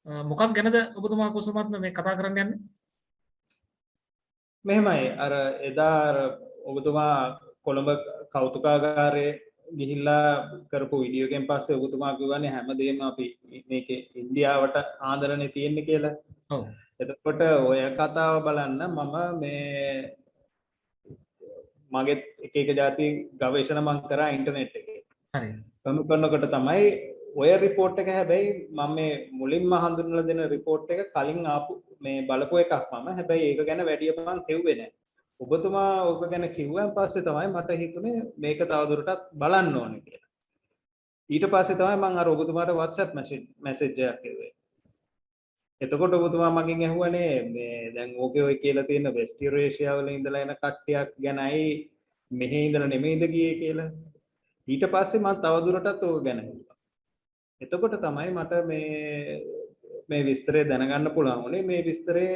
මොකක් ගැනද ඔබතුමා කුසල මහත්මයා මේ කතා කරන්න යන්නේ? මෙහෙමයි අර එදා අර ඔබතුමා කොළඹ කෞතුකාගාරයේ ගිහිල්ලා කරපු වීඩියෝ එකෙන් පස්සේ ඔබතුමා කිව්වනේ හැමදේම අපි මේකේ ඉන්දියාවට ආදරණේ තියෙන්නේ කියලා. ඔව්. එතකොට ඔය කතාව බලන්න මම මේ මගේ එක જાති ගවේෂණ මම කරා ඉන්ටර්නෙට් එකේ. හරි. කරනකොට තමයි ඔය රිපෝට් එක හැබැයි මම මේ මුලින්ම හඳුන්වලා දෙන රිපෝට් එක කලින් ආපු මේ බලපු එකක් මම හැබැයි ඒක ගැන වැඩි මම කිව්වේ නැහැ. ඔබතුමා ඔබ ගැන කිව්වන් පස්සේ තමයි මට හිතුනේ මේක තවදුරටත් බලන්න ඕනේ කියලා. ඊට පස්සේ තමයි මම අර ඔබතුමාට WhatsApp message එකක් කිව්වේ. එතකොට ඔබතුමා මගෙන් ඇහුවනේ මේ දැන් ඕකේ ඔය කියලා තියෙන වෙස්ට් යුරේෂියා වල ඉඳලා එන කට්ටියක් ගැනයි මෙහි ඉඳලා නෙමෙයිද ගියේ කියලා. ඊට පස්සේ මම තවදුරටත් ඕක ගැන හිතුවා. එතකොට තමයි මට මේ විස්තරය දැනගන්න පුළුවන් වුණේ. මේ විස්තරේ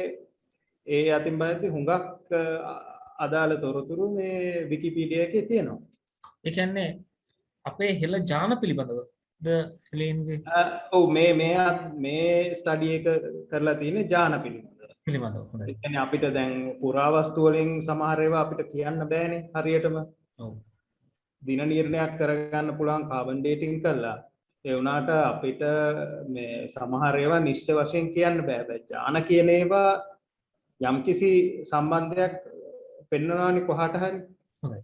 ඒ අතින් බලද්දි හුඟක් අදාළ තොරතුරු මේ විකිපීඩියා එකේ තියෙනවා. ඒ කියන්නේ අපේ හෙළ ජාන පිළිබඳවද හෙළීන්ගේ ඔව් මේ ස්ටඩි එක කරලා තියෙන්නේ ජාන පිළිබඳව. හොඳයි. ඒ කියන්නේ අපිට දැන් පුරාවස්තු වලින් සමහර ඒවා අපිට කියන්න බෑනේ හරියටම. ඔව්. දින නිර්ණයක් කරගන්න පුළුවන් කාබන් ඩේටින් කරලා ඒ වුණාට අපිට මේ සමහර ඒවා නිශ්චය වශයෙන් කියන්න බෑ. ජාන කියන ඒවා යම්කිසි සම්බන්ධයක් පෙන්වනවානේ කොහාට හරි. හොඳයි.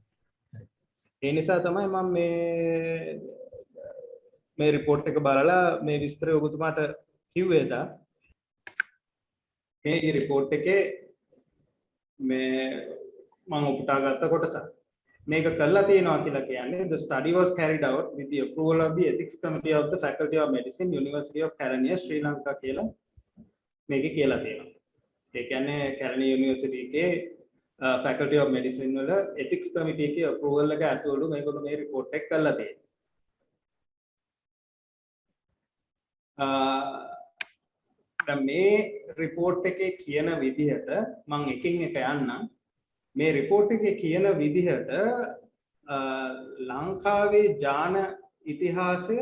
ඒ නිසා තමයි මම මේ රිපෝට් එක බලලා මේ විස්තරය ඔබතුමාට කිව්වේ දා. මේ රිපෝට් එකේ මේ මම උපුටා ගත්ත කොටස. මේක කරලා තියෙනවා කියලා කියන්නේ the study was carried out with the approval of the ethics committee of the faculty of medicine University of Karaniya Sri Lanka කියලා මේකේ කියලා තියෙනවා. ඒ කියන්නේ Karaniya University එකේ faculty of medicine වල ethics committee එකේ approval එක ඇතුළු මේගොල්ලෝ මේ report එක කරලා තියෙනවා. මේ report එකේ කියන විදිහට මම එකින් එක යන්නම්. මේ report එකේ කියන විදිහට ලංකාවේ ජාන ඉතිහාසය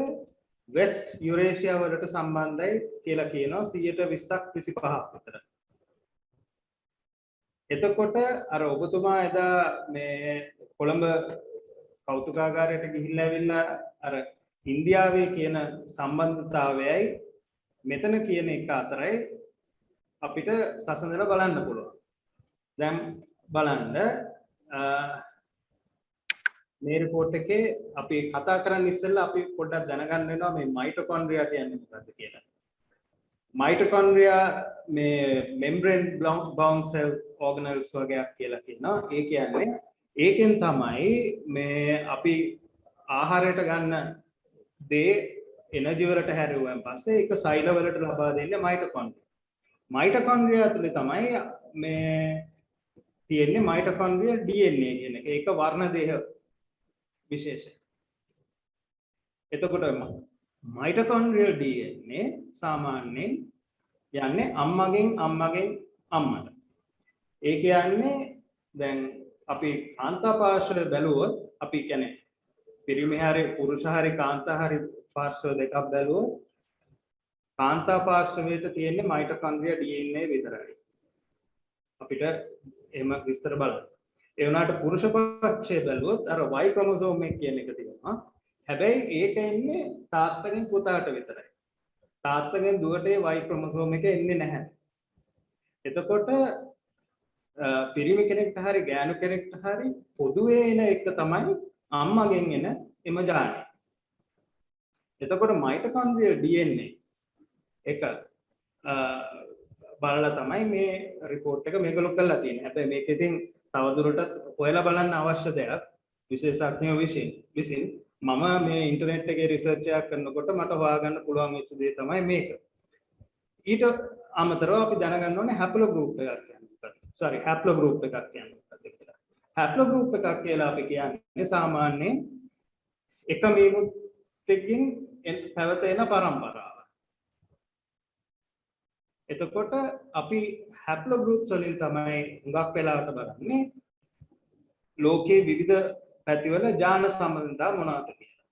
වෙස්ට් යුරේෂියා වලට සම්බන්ධයි කියලා කියනවා 120ක් 25ක් විතර. එතකොට අර ඔබතුමා එදා මේ කොළඹ කෞතුකාගාරයට ගිහිල්ලා ඇවිල්ලා අර ඉන්දියාවේ කියන සම්බන්ධතාවයයි මෙතන කියන එක අතරයි අපිට සසඳලා බලන්න පුළුවන්. දැන් බලන්න මේ report එකේ අපි කතා කරන්න ඉස්සෙල්ලා අපි පොඩ්ඩක් දැනගන්න වෙනවා මේ මයිටොකොන්ඩ්‍රියා කියන්නේ මොකක්ද කියලා. මයිටොකොන්ඩ්‍රියා මේ membrane bound cell organelles වගේක් කියලා කියනවා. ඒ කියන්නේ ඒකෙන් තමයි මේ අපි ආහාරයට ගන්න දේ එනර්ජි වලට හැරුවෙන් පස්සේ ඒක සෛල වලට ලබා දෙන්නේ මයිටොකොන්ඩ්‍රියා. මයිටොකොන්ඩ්‍රියා තුල තමයි මේ තියෙන්නේ මයිටොකොන්ඩ්‍රියල් DNA කියන එක. ඒක වර්ණ දේහ විශේෂය. එතකොට මයිටොකොන්ඩ්‍රියල් DNA සාමාන්‍යයෙන් යන්නේ අම්මගෙන් අම්මට. ඒ කියන්නේ දැන් අපි කාන්තා පාර්ශ්වය බැලුවොත් අපි කියන්නේ පිරිමි හරි පුරුෂ හරි කාන්තා හරි පාර්ශ්ව දෙකක් බැලුවොත් කාන්තා පාර්ශ්වයට තියෙන්නේ මයිටොකොන්ඩ්‍රියා DNA විතරයි. අපිට එහෙම විස්තර බලන්න. ඒ වුණාට පුරුෂ පක්ෂය බැලුවොත් අර Y chromosome එක කියන එක තියෙනවා. හැබැයි ඒක එන්නේ තාත්තගෙන් පුතාට විතරයි. තාත්තගෙන් දුවට Y chromosome එක එන්නේ නැහැ. එතකොට පිරිමි කෙනෙක්ට හරි ගෑනු කෙනෙක්ට හරි පොදුවේ එන එක තමයි අම්මගෙන් එන එම ජානය. එතකොට මයිටොකොන්ඩ්‍රියල් DNA එක බලලා තමයි මේ report එක මේගොල්ලෝ කරලා තියෙන්නේ. හැබැයි මේක ඉතින් තවදුරටත් හොයලා බලන්න අවශ්‍ය දෙයක්. විශේෂඥයෝ විසින් මම මේ ඉන්ටර්නෙට් එකේ රිසර්ච් එකක් කරනකොට මට හොයාගන්න පුළුවන් වෙච්ච දේ තමයි මේක. ඊට අමතරව අපි දැනගන්න ඕනේ හැප්ලෝ ගෲප් එකක් කියන්නේ. හැප්ලෝ ගෲප් එකක් කියන්නේ මොකක්ද කියලා. හැප්ලෝ ගෲප් එකක් කියලා අපි කියන්නේ සාමාන්‍යයෙන් එක මීමුත්තකින් පැවතෙන පරම්පරාව. එතකොට අපි හැප්ලෝ ගෲප්ස් වලින් තමයි හුඟක් වෙලාවට බලන්නේ ලෝකයේ විවිධ පැතිවල ජාන සම්බන්ධතා මොනවද කියලා.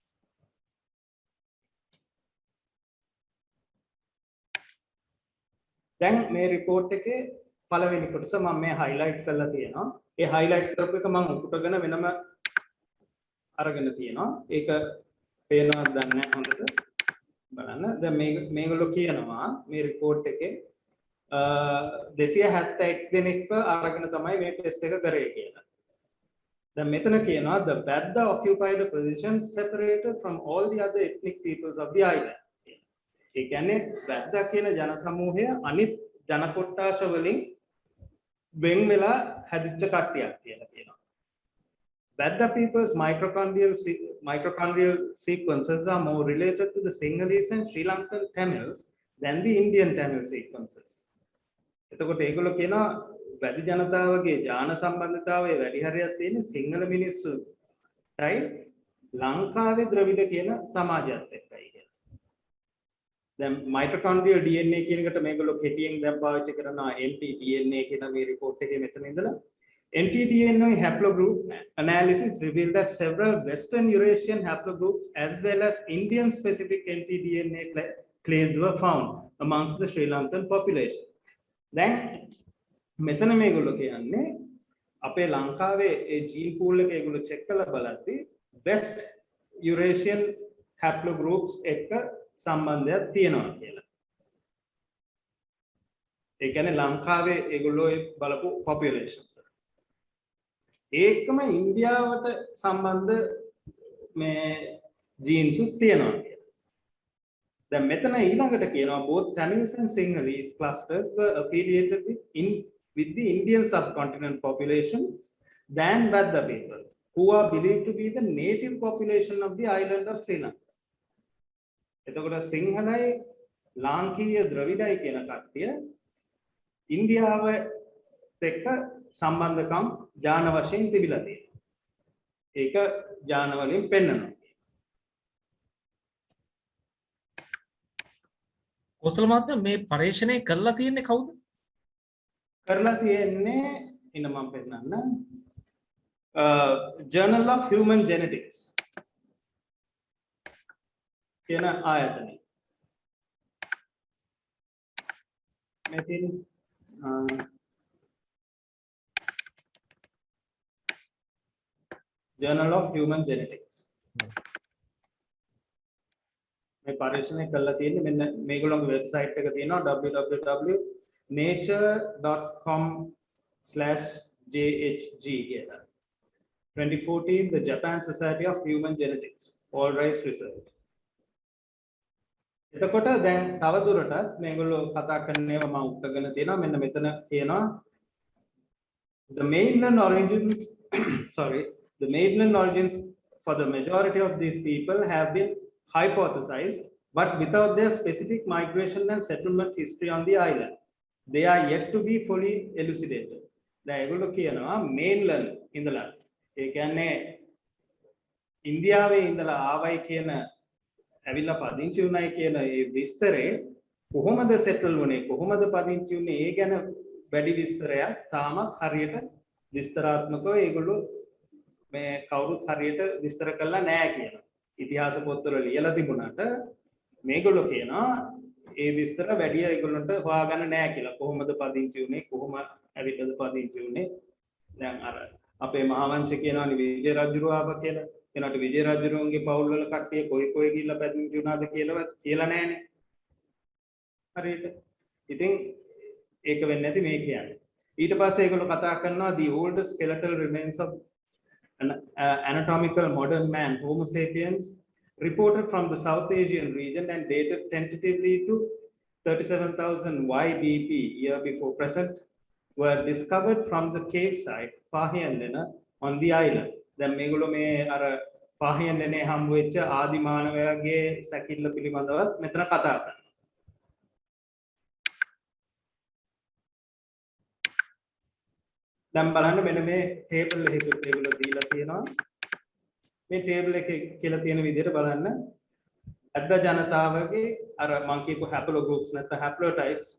දැන් මේ report එකේ පළවෙනි කොටස මම මේ highlight කරලා තියෙනවා. ඒ highlight කරපු එක මම උපුටගෙන වෙනම අරගෙන තියෙනවා. ඒක පේනවද දන්නේ නැහැ හොඳට. බලන්න. දැන් මේගොල්ලෝ කියනවා මේ report එකේ 271 දෙනෙක්ව අරගෙන තමයි මේ ටෙස්ට් එක කරේ කියලා. දැන් මෙතන කියනවා the Badda occupied a position separated from all the other ethnic peoples of the island. ඒ කියන්නේ Badda කියන ජන සමූහය අනිත් ජන කොට්ටාස වලින් වෙන් වෙලා හැදිච්ච කට්ටියක් කියලා කියනවා. Badda people's mitochondrial sequences are more related to the Sinhalese and Sri Lankan Tamils than the Indian Tamil sequences. එතකොට ඒගොල්ලෝ කියනවා වැඩි ජනතාවගේ ඥාන සම්බන්ධතාවයේ වැඩි හරියක් තියෙන සිංහල මිනිස්සුයි ලංකාවේ ද්‍රවිඩ කියන සමාජයත් එක්කයි කියලා. දැන් mitochondrial DNA කියන එකට මේගොල්ලෝ කෙටියෙන් දැන් පාවිච්චි කරනවා mtDNA කියන මේ report එකේ මෙතන ඉඳලා mtDNA haplogroup analysis revealed that several Western Eurasian haplogroups as well as Indian specific mtDNA clades were found amongst the Sri Lankan population. දැන් මෙතන මේගොල්ලෝ කියන්නේ අපේ ලංකාවේ ඒ ජීන් පූල් එක ඒගොල්ලෝ චෙක් කරලා බලද්දි West Eurasian haplogroups එක්ක සම්බන්ධයක් තියෙනවා කියලා. ඒ කියන්නේ ලංකාවේ ඒගොල්ලෝ බලපු populations. ඒකම ඉන්දියාවට සම්බන්ධ මේ ජීන්ස් තියෙනවා කියලා. දැන් මෙතන ඊළඟට කියනවා both Tamils and Sinhalese clusters were affiliated with the Indian subcontinent population than Badda people, who are believed to be the native population of the island of Sri Lanka. එතකොට සිංහලයි ලාංකීය ද්‍රවිඩයි කියන කට්ටිය ඉන්දියාව එක්ක සම්බන්ධකම් ජාන වශයෙන් තිබිලා තියෙනවා. ඒක ජාන වලින් පෙන්වනවා. කොසල් මහත්මයා මේ පරීක්ෂණය කරලා තියෙන්නේ කවුද? කරලා තියෙන්නේ ඉන්න මම පෙන්නන්න Journal of Human Genetics කියන ආයතනය. මේ තියෙන Journal of Human Genetics. මේ පරීක්ෂණය කරලා තියෙන්නේ මෙන්න මේගොල්ලෝගේ වෙබ්සයිට් එක තියෙනවා www.nature.com/jhg කියලා. 2014 the Japan Society of Human Genetics all rights research. එතකොට දැන් තව දුරටත් මේගොල්ලෝ කතා කරන ඒවා මම උත්තරගෙන තියෙනවා මෙන්න මෙතන කියනවා the mainland origins for the majority of these people have been hypothesized, but without their specific migration and settlement history on the island. They are yet to be fully elucidated. දැන් ඒගොල්ලෝ කියනවා mainland ඉඳලා ඒ කියන්නේ ඉන්දියාවේ ඉඳලා ආවයි කියන ඇවිල්ලා පදිංචි වුණයි කියන ඒ විස්තරේ කොහොමද සෙටල් වුණේ කොහොමද පදිංචි වුණේ ඒ ගැන වැඩි විස්තරයක් තාමත් හරියට විස්තරාත්මකව ඒගොල්ලෝ මේ කවුරුත් හරියට විස්තර කළා නෑ කියන ඉතිහාස පොත්වල ලියලා තිබුණාට මේගොල්ලෝ කියනවා ඒ විස්තර වැඩි ඒගොල්ලන්ට හොයාගන්න නෑ කියලා කොහොමද පදිංචි වුණේ කොහොම ඇවිල්ලාද පදිංචි වුණේ දැන් අර අපේ මහාවංශ කියනවානේ විජය රජුරුව ආවා කියලා එනකොට විජය රජුරුවන්ගේ පවුල් වල කට්ටිය කොයි ගිහිල්ලා පදිංචි වුණාද කියලාවත් කියලා නෑනේ හරියට ඉතින් ඒක වෙන්නේ නැති මේ කියන්නේ ඊට පස්සේ ඒගොල්ලෝ කතා කරනවා the oldest skeletal remains of an anatomical modern man Homo sapiens reported from the South Asian region and dated tentatively to 37,000 YBP year before present were discovered from the cave site Pahiyanlena on the island. දැන් මේගොල්ලෝ මේ අර පාහියන්ලනේ හම්බ වෙච්ච ආදි මානවයාගේ සැකිල්ල පිළිබඳවත් මෙතන කතා කරනවා. දැන් බලන්න මෙන්න මේ ටේබල් එකේ ඒගොල්ලෝ දීලා තියෙනවා. මේ ටේබල් එකේ කියලා තියෙන විදිහට බලන්න අද්ද ජනතාවගේ අර මම කියපු හැප්ලෝගෲප්ස් නැත්නම් හැප්ලෝටයිප්ස්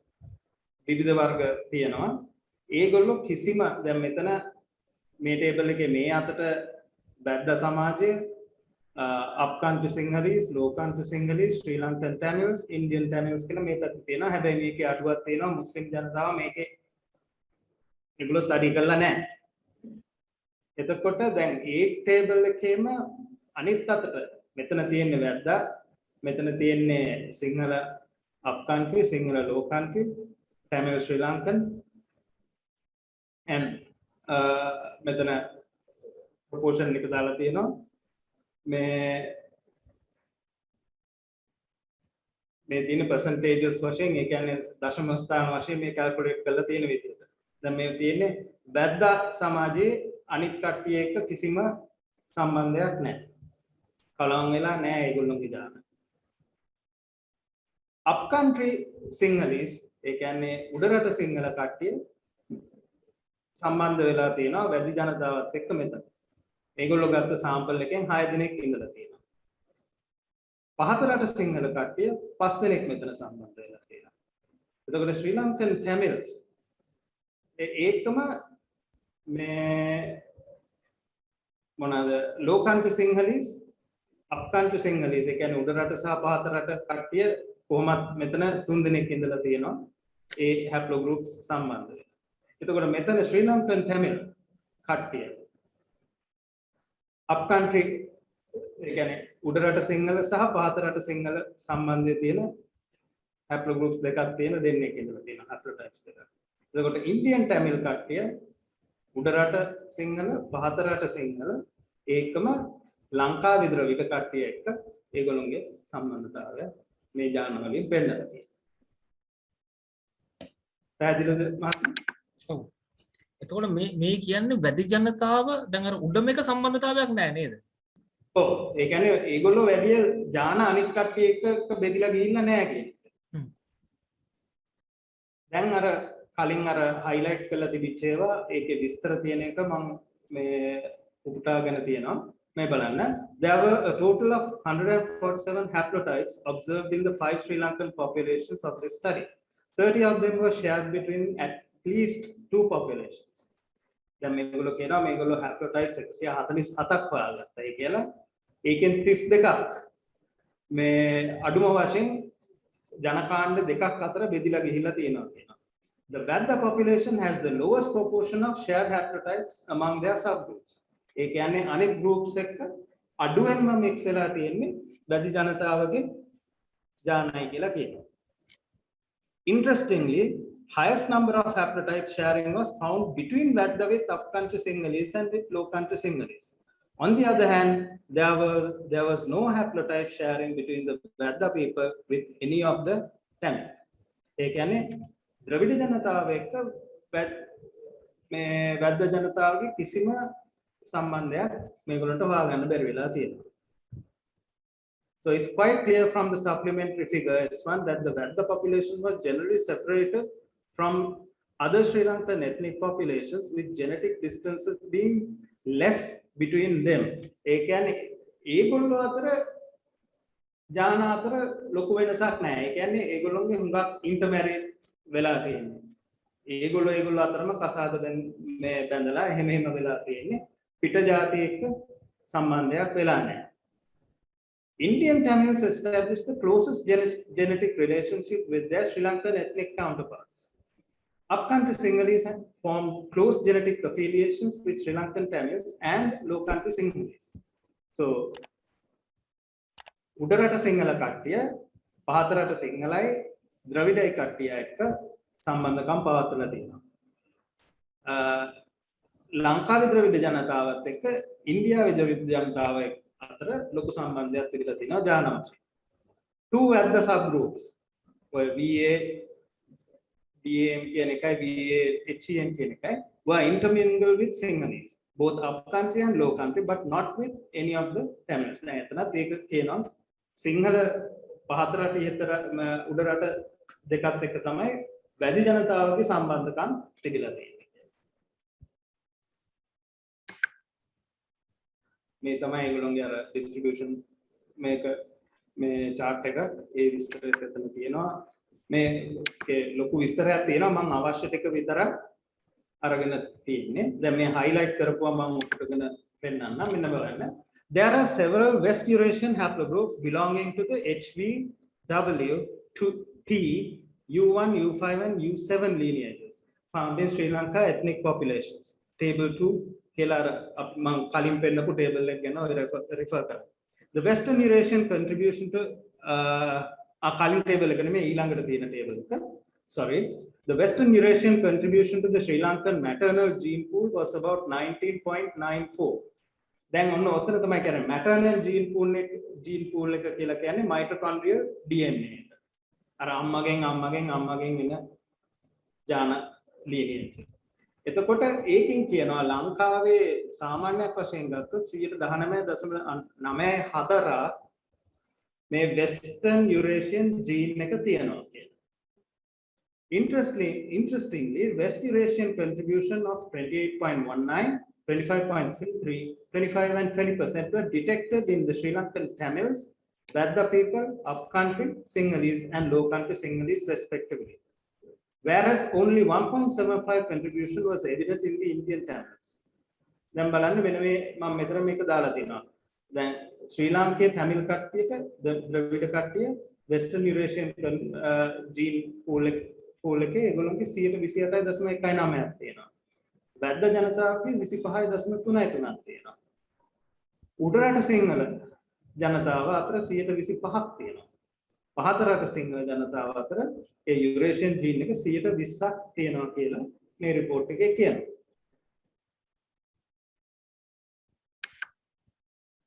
විවිධ වර්ග තියෙනවා. ඒගොල්ලෝ කිසිම දැන් මෙතන මේ ටේබල් එකේ මේ අතට බද්ද සමාජය upcountry Sinhalese, low country Sinhalese, Sri Lankan Tamils, Indian Tamils කියලා මේකත් තියෙනවා. හැබැයි මේකේ අඩුවක් තියෙනවා මුස්ලිම් ජනතාව මේකේ ඒගොල්ලෝ ස්ටඩි කරලා නැහැ. එතකොට දැන් ඒ ටේබල් එකේම අනිත් අතට මෙතන තියෙන්නේ වැද්දා, මෙතන තියෙන්නේ Sinhala upcountry, Sinhala low country, Tamil Sri Lankan and මෙතන proportion එක දාලා තියෙනවා. මේ තියෙන percentages වශයෙන් ඒ කියන්නේ දශම ස්ථාන වශයෙන් මේ calculate කරලා තියෙන විදිහට. දැන් මේ තියෙන්නේ වැද්දා සමාජයේ අනිත් කට්ටිය එක්ක කිසිම සම්බන්ධයක් නැහැ. කලවම් වෙලා නැහැ ඒගොල්ලෝගේ දාන. upcountry Sinhalese ඒ කියන්නේ උඩරට සිංහල කට්ටිය සම්බන්ධ වෙලා තියෙනවා වැඩි ජනතාවත් එක්ක මෙතන. ඒගොල්ලෝ ගත්ත සාම්පල් එකෙන් 6 දෙනෙක් ඉඳලා තියෙනවා. පහත රට සිංහල කට්ටිය 5 දෙනෙක් මෙතන සම්බන්ධ වෙලා තියෙනවා. එතකොට ශ්‍රී ලංකන් Tamils ඒකම මේ මොනවාද low country Sinhalese, upcountry Sinhalese ඒ කියන්නේ උඩ රට සහ පහත රට කට්ටිය කොහොමත් මෙතන 3 දෙනෙක් ඉඳලා තියෙනවා. ඒ හැප්ලෝ ගෲප්ස් සම්බන්ධ වෙලා. එතකොට මෙතන ශ්‍රී ලංකන් Tamil කට්ටිය upcountry ඒ කියන්නේ උඩ රට සිංහල සහ පහත රට සිංහල සම්බන්ධය තියෙන හැප්ලෝ ගෲප්ස් දෙකක් තියෙන දෙන්නෙක් ඉඳලා තියෙනවා හැප්ලෝටයිප්ස් දෙකක්. එතකොට ඉන්දියන් Tamil කට්ටිය උඩ රට සිංහල පහත රට සිංහල ඒකම ලංකාවේ ද්‍රවිඩ කට්ටිය එක්ක ඒගොල්ලෝගේ සම්බන්ධතාවය මේ ජාන වලින් පෙන්නලා තියෙනවා. පැහැදිලිද මහත්මයා? ඔව්. එතකොට මේ කියන්නේ වැඩි ජනතාව දැන් අර උඩම එක සම්බන්ධතාවයක් නැහැ නේද? ඔව්. ඒ කියන්නේ ඒගොල්ලෝ වැඩි ජාන අනිත් කට්ටිය එක්ක බෙදලා ගිහිල්ලා නැහැ කියන්නේ. දැන් අර කලින් අර highlight කරලා තිබිච්ච ඒවා ඒකේ විස්තර තියෙන එක මම මේ උපුටාගෙන තියෙනවා. මේ බලන්න. There were a total of 147 haplotypes observed in the 5 Sri Lankan populations of this study. 30 of them were shared between at least 2 populations. දැන් මේගොල්ලෝ කියනවා මේගොල්ලෝ haplotypes 147ක් හොයාගත්තා. ඒ කියලා ඒකෙන් 32ක් මේ අඩුම වශයෙන් ජනකාණ්ඩ දෙකක් අතර බෙදිලා ගිහිල්ලා තියෙනවා කියනවා. The Vedda population has the lowest proportion of shared haplotypes among their subgroups. ඒ කියන්නේ අනිත් groups එක්ක අඩුවෙන්ම mix වෙලා තියෙන්නේ වැඩි ජනතාවගේ ජානයි කියලා කියනවා. Interestingly, highest number of haplotype sharing was found between Vedda with upcountry Sinhalese and with low country Sinhalese. On the other hand, there was no haplotype sharing between the Vedda people with any of the Tamils. ඒ කියන්නේ ද්‍රවිඩ ජනතාව එක්ක මේ වැද්ද ජනතාවගේ කිසිම සම්බන්ධයක් මේගොල්ලන්ට හොයාගන්න බැරි වෙලා තියෙනවා. So it's quite clear from the supplementary figure S1 that the Vedda population was generally separated from other Sri Lankan ethnic populations with genetic distances being less between them. ඒ කියන්නේ ඒගොල්ලෝ අතර ජාන අතර ලොකු වෙනසක් නැහැ. ඒ කියන්නේ ඒගොල්ලෝගේ හුඟක් ඉන්ටර්මැරිඩ් වෙලා තියෙන්නේ. ඒගොල්ලෝ අතරම කසාද මේ බැඳලා එහෙම වෙලා තියෙන්නේ. පිට ජාති එක්ක සම්බන්ධයක් වෙලා නැහැ. Indian Tamils established the closest genetic relationship with their Sri Lankan ethnic counterparts. Upcountry Sinhalese formed close genetic affiliations with Sri Lankan Tamils and low country Sinhalese. So, උඩරට සිංහල කට්ටිය පහතරට සිංහලයි ද්‍රවිඩයි කට්ටිය එක්ක සම්බන්ධකම් පවත්වලා තියෙනවා. ලංකාවේ ද්‍රවිඩ ජනතාවත් එක්ක ඉන්දියාවේ ද්‍රවිඩ ජනතාව අතර ලොකු සම්බන්ධයක් තිබිලා තියෙනවා ජාන වශයෙන්. Two Vedda subgroups ඔය VA BAM කියන එකයි VAHEM කියන එකයි were intermingled with Sinhalese, both upcountry and low country, but not with any of the Tamils. දැන් එතනත් ඒක කියනවා සිංහල පහතරට ඉහතර උඩරට දෙකත් එක්ක තමයි වැඩි ජනතාවගේ සම්බන්ධකම් තිබිලා තියෙන්නේ. මේ තමයි ඒගොල්ලෝගේ අර distribution මේක මේ chart එක ඒ විස්තරය එතන තියෙනවා. මේකේ ලොකු විස්තරයක් තියෙනවා මම අවශ්‍ය ටික විතරක් අරගෙන තියෙන්නේ. දැන් මේ highlight කරපුවා මම ඔක්කොගෙන පෙන්නන්නම්. මෙන්න බලන්න. There are several West Eurasian haplogroups belonging to the HVW2T, U1, U5, and U7 lineages found in Sri Lanka ethnic populations. Table 2, table refer. The Western Eurasian contribution to the Western Eurasian contribution to the Sri Lankan maternal gene pool was about 19.94. දැන් ඔන්න ඔතන තමයි කියන්නේ maternal gene pool එක කියලා කියන්නේ mitochondrial DNA එක. අර අම්මගෙන් එන ජාන lineage. එතකොට ඒකෙන් කියනවා ලංකාවේ සාමාන්‍යයක් වශයෙන් ගත්තොත් 19.94 මේ western Eurasian gene එක තියෙනවා කියලා. Interestingly, West Eurasian contribution of 28.19, 25.33, 25 and 20% were detected in the Sri Lankan Tamils, Badda people, upcountry Sinhalese and low country Sinhalese respectively. Whereas only 1.75 contribution was evident in the Indian Tamils. දැන් බලන්න වෙන මේ මම මෙතන මේක දාලා තියෙනවා. දැන් ශ්‍රී ලාංකේය Tamil කට්ටියට ද්‍රවිඩ කට්ටිය Western Eurasian gene pool එකේ ඒගොල්ලන්ගේ 28.19ක් තියෙනවා. වැද්ද ජනතාවගේ 25.33ක් තියෙනවා. උඩරට සිංහල ජනතාව අතර 25ක් තියෙනවා. පහතරට සිංහල ජනතාව අතර ඒ යුරේෂියන් ජීන් එක 20ක් තියෙනවා කියලා මේ report එකේ කියනවා.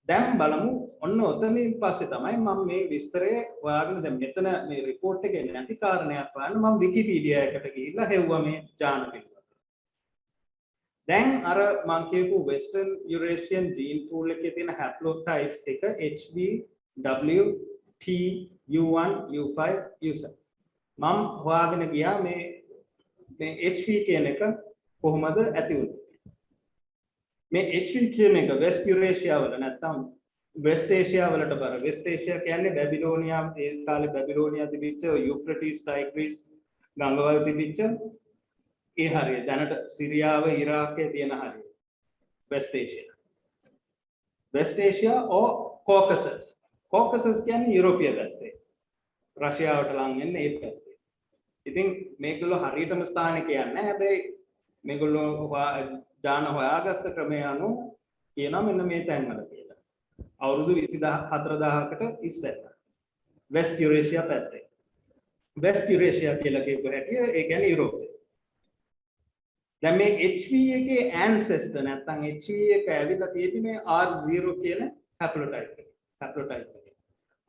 දැන් බලමු ඔන්න ඔතනින් පස්සේ තමයි මම මේ විස්තරය හොයාගෙන දැන් මෙතන මේ report එකේ නැති කාරණයක් හොයන්න මම Wikipedia එකට ගිහිල්ලා හෙව්වා මේ ජාන පිළිබඳව. දැන් අර මම කියපු Western Eurasian gene pool එකේ තියෙන haplotypes එක HBW T U1 U5 U7 මම හොයාගෙන ගියා මේ HV කියන එක කොහොමද ඇති වුනේ මේ HV කියන එක West Eurasia වල නැත්නම් West Asia වලට බර West Asia කියන්නේ බැබිලෝනියා ඒ කාලේ බැබිලෝනියා තිබිච්ච යුෆ්‍රටිස් ටයිග්‍රිස් ගංගාවල් තිබිච්ච ඒ හරිය දැනට සිරියාව ඉරාකයේ තියෙන හරිය West Asia or Caucasus කියන්නේ යුරෝපීය පැත්තේ රෂ්‍යාවට ලං වෙන්නේ ඒ පැත්තේ. ඉතින් මේගොල්ලෝ හරියටම ස්ථානේ කියන්නේ නැහැ. හැබැයි මේගොල්ලෝ ජාන හොයාගත්ත ක්‍රමය අනුව කියනවා මෙන්න මේ තැන්වල කියලා. අවුරුදු 24000කට ඉස්සෙල්ල. West Eurasia පැත්තේ. West Eurasia කියලා කියපු හැටි ඒ කියන්නේ යුරෝපේ. දැන් මේ HV එකේ ancestor නැත්නම් HV එක ඇවිල්ලා තියෙන්නේ මේ R0 කියන haplotype එක.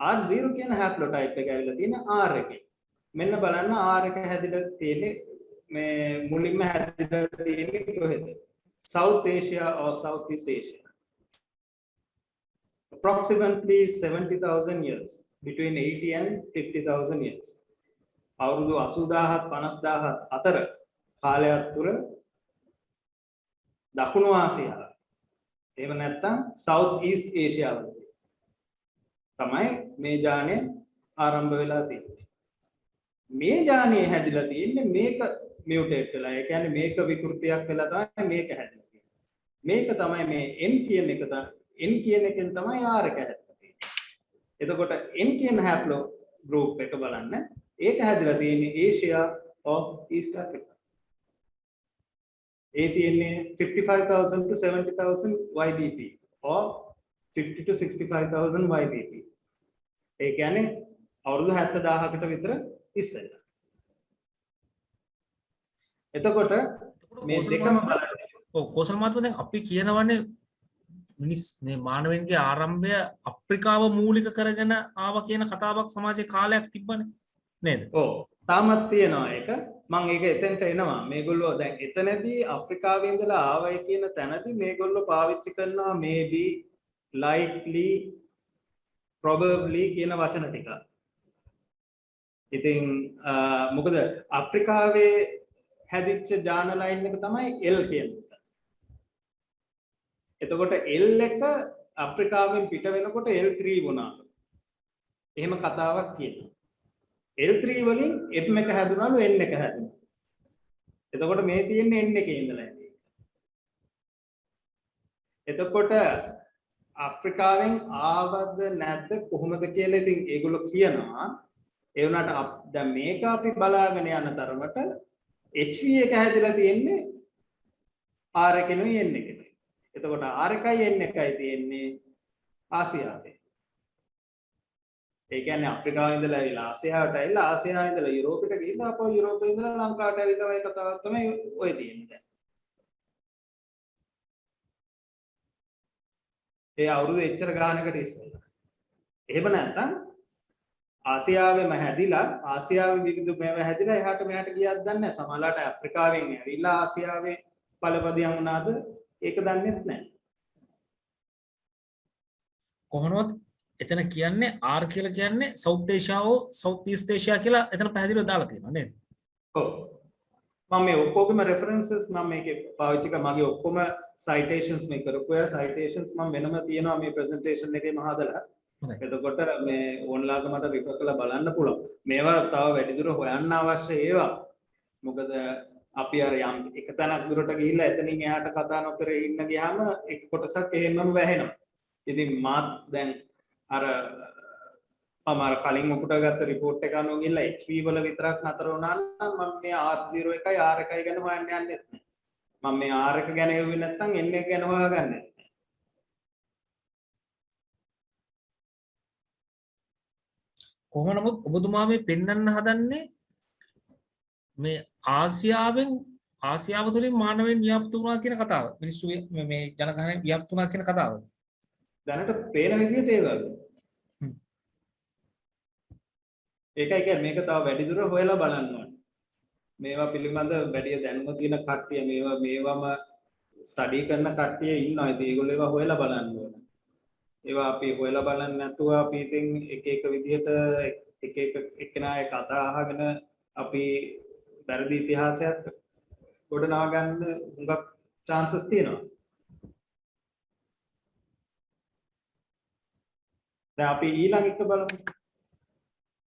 R0 කියන haplotype එක ඇවිල්ලා තියෙන R එකේ. මෙන්න බලන්න R එක හැදිලා තියෙන්නේ මේ මුලින්ම හැදිලා තියෙන්නේ කොහෙද? South Asia or Southeast Asia. Approximately 70,000 years, between 80 and 50,000 years. අවුරුදු 80000 50000 අතර කාලයක් තුර දකුණු ආසියාව එහෙම නැත්නම් South East Asia වල තමයි මේ ජානය ආරම්භ වෙලා තියෙන්නේ. මේ ජානය හැදිලා තියෙන්නේ මේක මියුටේට් වෙලා. ඒ කියන්නේ මේක විකෘතියක් වෙලා තමයි මේක හැදිලා තියෙන්නේ. මේක තමයි මේ N කියන එක N කියන එකෙන් තමයි R එක හැදිලා තියෙන්නේ. එතකොට N කියන හැප්ලෝ ගෲප් එක බලන්න. ඒක හැදිලා තියෙන්නේ Asia or East Africa. ඒ තියෙන්නේ 55,000 to 70,000 YBP or 50 to 65,000 YBP. ඒ කියන්නේ අවුරුදු 70000කට විතර ඉස්සෙල්ලා. එතකොට මේ දෙකම බලන්න. ඔව් කෝසල් මහත්මයා දැන් අපි කියනවනේ මිනිස් මේ මානවයන්ගේ ආරම්භය අප්‍රිකාව මූලික කරගෙන ආවා කියන කතාවක් සමාජයේ කාලයක් තිබ්බනේ නේද? ඔව් තාමත් තියෙනවා ඒක. මම ඒක එතනට එනවා. මේගොල්ලෝ දැන් එතනදී අප්‍රිකාවේ ඉඳලා ආවයි කියන තැනදී මේගොල්ලෝ පාවිච්චි කරනවා maybe, likely, probably කියන වචන ටික. ඉතින් මොකද අප්‍රිකාවේ හැදිච්ච ජාන ලයින් එක තමයි L කියන්නේ. එතකොට L එක අප්‍රිකාවෙන් පිට වෙනකොට L3 වුණා. එහෙම කතාවක් කියනවා. L3 වලින් M එක හැදුනලු N එක හැදුනා. එතකොට මේ තියෙන්නේ N එකේ ඉඳලා. එතකොට අප්‍රිකාවෙන් ආවද නැද්ද කොහොමද කියලා ඉතින් ඒගොල්ලෝ කියනවා. ඒ වුණාට දැන් මේක අපි බලාගෙන යන තරමට HV එක හැදිලා තියෙන්නේ R එකෙනුයි N එකෙනුයි. එතකොට R එකයි N එකයි තියෙන්නේ ආසියාවේ. ඒ කියන්නේ අප්‍රිකාවේ ඉඳලා ඇවිල්ලා ආසියාවට ඇවිල්ලා ආසියාවේ ඉඳලා යුරෝපෙට ගිහිල්ලා අපෝ යුරෝපේ ඉඳලා ලංකාවට ඇවිල්ලා ඔය කතාවක් තමයි ඔය තියෙන්නේ. ඒ අවුරුදු එච්චර ගානකට ඉස්සෙල්ලා. එහෙම නැත්නම් ආසියාවෙම හැදිලා ආසියාවේ විවිධ මේවා හැදිලා එහාට මෙහාට ගියත් දන්නේ නැහැ. සමහරවිට අප්‍රිකාවෙන් ඇවිල්ලා ආසියාවේ පළපදියම් වුණාද ඒක දන්නේ නැහැ. කොහොමවත් එතන කියන්නේ R කියලා කියන්නේ සවුත් ඒෂියාව සවුත් ඊස්ට් ඒෂියා කියලා එතන පැහැදිලිව දාලා තියෙනවා නේද? ඔව්. මම මේ ඔක්කොගේම රෙෆරන්සස් මම මේකේ පාවිච්චි කරා මගේ ඔක්කොම සයිටේෂන්ස් මේ කරපු අය සයිටේෂන්ස් මම වෙනම තියෙනවා මේ ප්‍රසන්ටේෂන් එකේම හදලා. එතකොට මේ ඕන්ලාට මට රිෆර් කරලා බලන්න පුළුවන්. මේවා තව වැඩිදුර හොයන්න අවශ්‍ය ඒවා. මොකද අපි අර යම් එක තැනක් දුරට ගිහිල්ලා එතනින් එහාට කතා නොකර ඉන්න ගියාම එක කොටසක් එහෙමම වැහෙනවා. ඉතින් මාත් දැන් අර අමාර කලින් උපුටාගත්ත රිපෝට් එක අනුව ගිහලා HV වල විතරක් නතර වුණා නම් මම මේ R0 එකයි R එකයි ගැන හොයන්න යන්නේ නැහැ. මම මේ R එක ගැන එව්වේ නැත්නම් N එක ගැන හොයාගන්නේ නැහැ. කොහොම නමුත් ඔබතුමා මේ පෙන්වන්න හදන්නේ මේ ආසියාව තුළින් මානවයන් ව්‍යාප්ත වුණා කියන කතාව. මිනිස්සු මේ ජනගහනය ව්‍යාප්ත වුණා කියන කතාව. දැනට පේන විදිහට ඒ වගේ. ඒකයි කියන්නේ මේක තව වැඩිදුර හොයලා බලන්න ඕනේ. මේවා පිළිබඳ වැඩි දැනුම තියෙන කට්ටිය මේවම ස්ටඩි කරන කට්ටිය ඉන්නවා. ඉතින් ඒගොල්ලෝ ඒවා හොයලා බලන්න ඕනේ. ඒවා අපි හොයලා බලන්නේ නැතුව අපි ඉතින් එක විදිහට එක එක්කෙනාගේ කතා අහගෙන අපි වැරදි ඉතිහාසයක් ගොඩනගා ගන්න හුඟක් chances තියෙනවා. දැන් අපි ඊළඟ එක බලමු.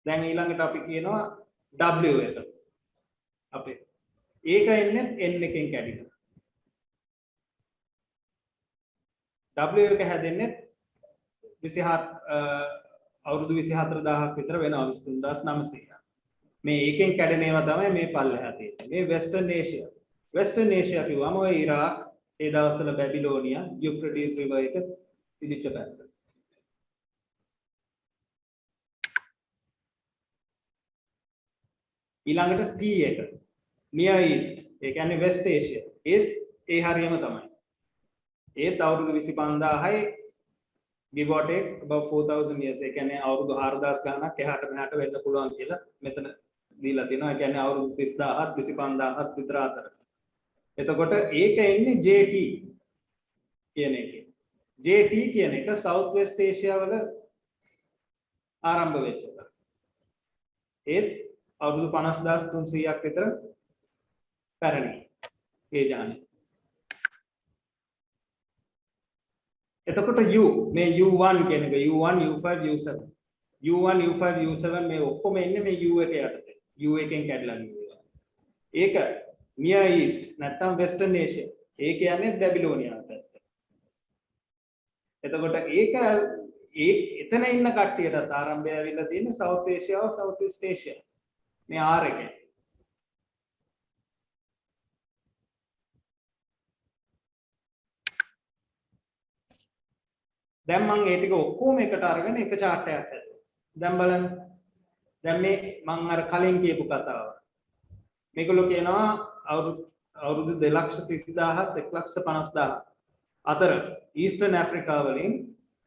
දැන් ඊළඟට අපි කියනවා W එක. අපි ඒක එන්නේ N එකෙන් කැඩිලා. W එක හැදෙන්නේ 27 අවුරුදු 24000ක් විතර වෙනවා 23900. මේ ඒකෙන් කැඩෙන ඒවා තමයි මේ පල්ලෙහා තියෙන්නේ. මේ වෙස්ටර්න් ඒෂියා. වෙස්ටර්න් ඒෂියා කිව්වම ඔය ඉරාක්, ඒ දවස්වල බැබිලෝනියා, යුෆ්‍රටිස් රිවර් එක ඉදිච්ච පැත්ත. ඊළඟට T එක. Near east. ඒ කියන්නේ වෙස්ට් ඒෂියා. ඒ හරියම තමයි. ඒත් අවුරුදු 25000යි give or take about 4000 years. ඒ කියන්නේ අවුරුදු 4000 ගණනක් එහාට මෙහාට වෙන්න පුළුවන් කියලා මෙතන දීලා තියෙනවා. ඒ කියන්නේ අවුරුදු 30000ත් 25000ත් විතර අතර. එතකොට ඒක එන්නේ JT කියන එකේ. JT කියන එක South West Asia වල ආරම්භ වෙච්ච එක. ඒත් අවුරුදු 50300ක් විතර පැරණි. ඒ ජානේ. එතකොට U මේ U1 කියන එක U1 U5 U7 U1 U5 U7 මේ ඔක්කොම එන්නේ මේ U එක යටතේ. U එකෙන් කැඩලා ගියා. ඒක නියර් ඊස්ට් නැත්නම් වෙස්ටර්න් ඒෂියා. ඒ කියන්නේ බැබිලෝනියා පැත්ත. එතකොට එතන ඉන්න කට්ටියටත් ආරම්භය ඇවිල්ලා තියෙන්නේ සවුත් ඒෂියාව සවුත් ඊස්ට් ඒෂියා. මේ R එකෙන්. දැන් මම ඒ ටික ඔක්කොම එකට අරගෙන එක chart එකක් හදුවා. දැන් බලන්න. දැන් මේ මම අර කලින් කියපු කතාව. මේගොල්ලෝ කියනවා අවුරුදු 230000ත් 150000 අතර ඊස්ටර්න් ඇෆ්‍රිකා වලින්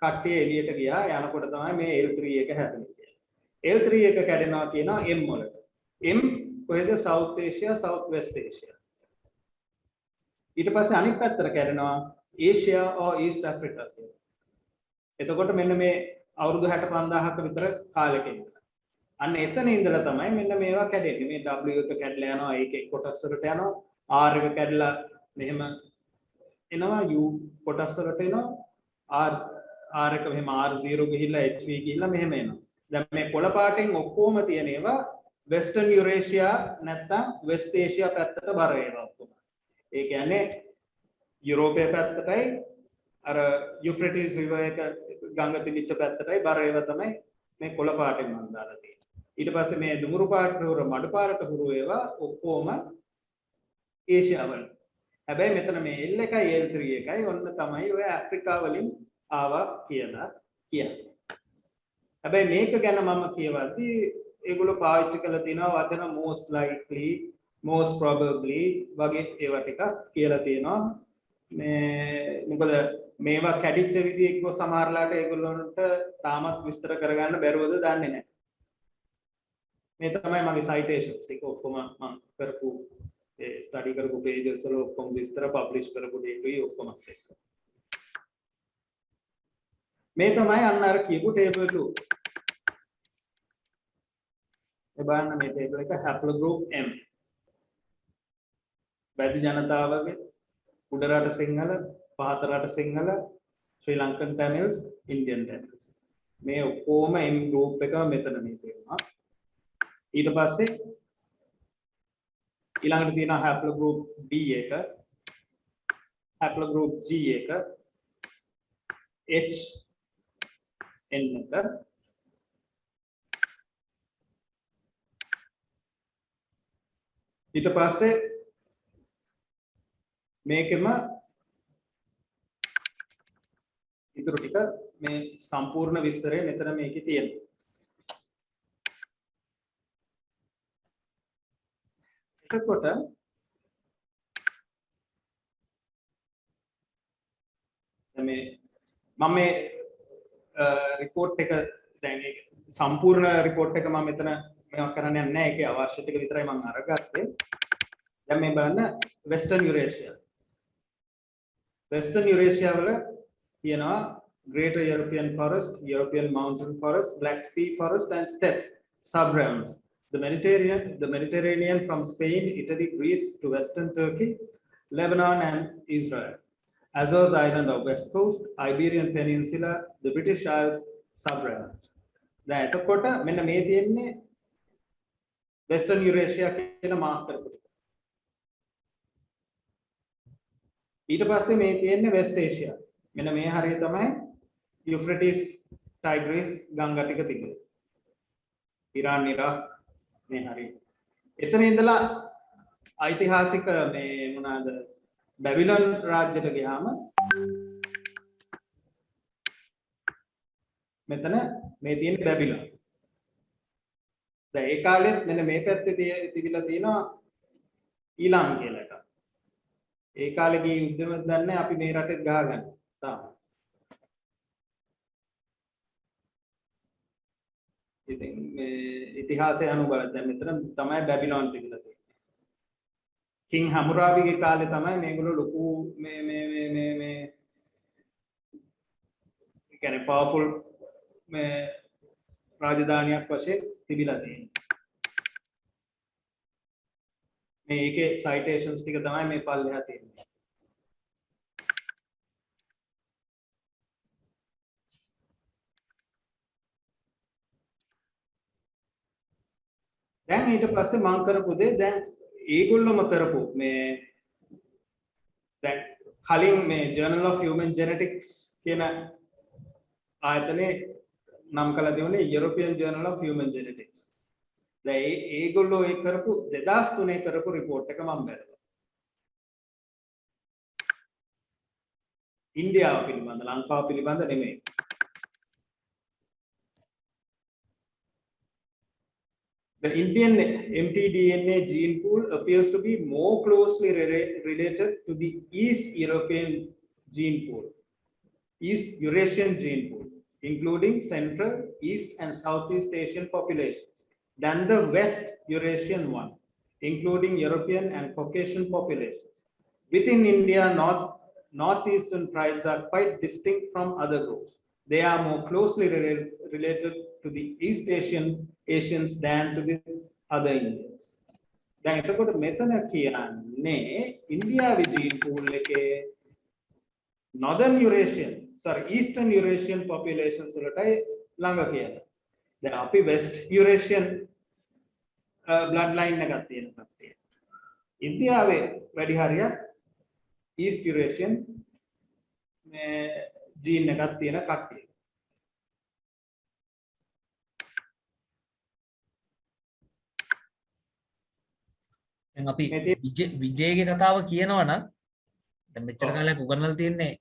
කට්ටිය එළියට ගියා. යනකොට තමයි මේ L3 එක හැදෙන්නේ කියලා. L3 එක කැඩෙනවා කියනවා M වලට. M කොහෙද? South Asia south west Asia. ඊට පස්සේ අනිත් පැත්තට කැඩෙනවා ඒෂියා or ඊස්ට් ඇෆ්‍රිකා කියලා. එතකොට මෙන්න මේ අවුරුදු 65000ක විතර කාලෙක ඉඳලා. අන්න එතන ඉඳලා තමයි මෙන්න මේවා කැඩෙන්නේ. මේ W එක කැඩලා යනවා, ඒකේ කොටස් වලට යනවා. R එක කැඩලා මෙහෙම එනවා, U කොටස් වලට එනවා. R එක මෙහෙම R0 ගිහිල්ලා HV ගිහිල්ලා මෙහෙම එනවා. දැන් මේ කොළ පාටෙන් ඔක්කොම තියෙන ඒවා වෙස්ටර්න් යුරේෂියා නැත්නම් වෙස්ට් ඒෂියා පැත්තට බර ඒවා ඔක්කොම. ඒ කියන්නේ යුරෝපය පැත්තටයි අර යුෆ්‍රටිස් රිවර් එක ගංගා තිබිච්ච පැත්තටයි බර ඒවා තමයි මේ කොළ පාටෙන් මම දාලා තියෙන්නේ. ඊට පස්සේ මේ දුමුරු පාට හුර මඩ පාට හුරු ඒවා ඔක්කොම ඒෂියාවල. හැබැයි මෙතන මේ L එකයි L3 එකයි ඔන්න තමයි ඔය ඇෆ්‍රිකා වලින් ආවා කියලා කියන්නේ. හැබැයි මේක ගැන මම කියවද්දී ඒගොල්ලෝ පාවිච්චි කරලා තියෙනවා වචන most likely, most probably වගේ ඒවා ටික කියලා තියෙනවා. මේ මොකද මේවා කැඩිච්ච විදිහ එක්ක සමහරලාට ඒගොල්ලන්ට තාමත් විස්තර කරගන්න බැරුවද දන්නේ නැහැ. මේ තමයි මගේ citations ටික ඔක්කොම මම කරපු ඒ ස්ටඩි කරපු pages වල ඔක්කොම විස්තර පබ්ලිෂ් කරපු දේකුයි ඔක්කොම එක්ක. මේ තමයි අන්න අර කියපු table 2. ඒ බලන්න මේ table එක haplogroup M. බැදි ජනතාවගේ උඩ රට සිංහල, පහත රට සිංහල, ශ්‍රී ලංකන් Tamils, Indian Tamils. මේ ඔක්කොම M group එක මෙතන මේ තියෙනවා. ඊට පස්සේ ඊළඟට තියෙනවා haplogroup D එක, haplogroup G එක, H N එක, ඊට පස්සේ මේකෙම ඉතුරු ටික මේ සම්පූර්ණ විස්තරය මෙතන මේකේ තියෙනවා. එතකොට මේ මම මේ report එක දැන් සම්පූර්ණ report එක මම මෙතන මේවා කරන්න යන්නේ නැහැ. ඒකේ අවශ්‍ය ටික විතරයි මම අරගත්තේ. දැන් මේ බලන්න Western Eurasia. Western Eurasia වල තියෙනවා Greater European Forest, European Mountain Forest, Black Sea Forest and Steppes subrealms. The Mediterranean from Spain, Italy, Greece to Western Turkey, Lebanon and Israel. Azores Island of West Coast, Iberian Peninsula, the British Isles subrealms. දැන් එතකොට මෙන්න මේ තියෙන්නේ Western Eurasia කියලා mark කරපු ටික. ඊට පස්සේ මේ තියෙන්නේ West Asia. මෙන්න මේ හරිය තමයි Euphrates, Tigris ගංගා ටික තිබුණේ. ඉරාන්, ඉරාක් මේ හරිය. එතන ඉඳලා ඓතිහාසික මේ මොනවාද බැබිලොන් රාජ්‍යයට ගියාම මෙතන මේ තියෙන බැබිලොන්. දැන් ඒ කාලෙත් මෙන්න මේ පැත්තේ තිබිලා තියෙනවා ඊළාම් කියලා එකක්. ඒ කාලේ ගිය යුද්ධෙම දන්නේ අපි මේ රටෙත් ගහගන්න. තාම. ඉතින් මේ ඉතිහාසය අනුව බලද්දී දැන් මෙතන තමයි බැබිලොන් තිබිලා තියෙන්නේ. කිං හමුරාබිගේ කාලේ තමයි මේගොල්ලෝ ලොකු මේ කියන්නේ පවර්ෆුල් මේ රාජධානියක් වශයෙන් තිබිලා තියෙන්නේ. මේකේ citations ටික තමයි මේ පල්ලෙහා තියෙන්නේ. දැන් ඊට පස්සේ මම කරපු දේ දැන් ඒගොල්ලොම කරපු මේ දැන් කලින් මේ Journal of Human Genetics කියන ආයතනයේ නම් කළා දෙන්නේ European Journal of Human Genetics. දැන් ඒගොල්ලෝ ඒ කරපු 2003 කරපු report එක මම බැලුවා. ඉන්දියාව පිළිබඳ ලංකාව පිළිබඳ නෙමෙයි. The Indian mtDNA gene pool appears to be more closely related to the East European gene pool, East Eurasian gene pool, including Central, East and Southeast Asian populations, than the West Eurasian one, including European and Caucasian populations. Within India, Northeastern tribes are quite distinct from other groups. They are more closely related to the East Asians than to the other Indians. දැන් එතකොට මෙතන කියන්නේ ඉන්දියාවේ gene pool එකේ Northern Eurasian, Eastern Eurasian populations වලටයි ළඟ කියලා. දැන් අපි West Eurasian bloodline එකක් තියෙන කට්ටිය. ඉන්දියාවේ වැඩි හරියක් East Eurasian මේ ජීන් එකක් තියෙන කට්ටිය. දැන් අපි විජේගේ කතාව කියනවා නම් දැන් මෙච්චර කාලයක් උගන්වලා තියන්නේ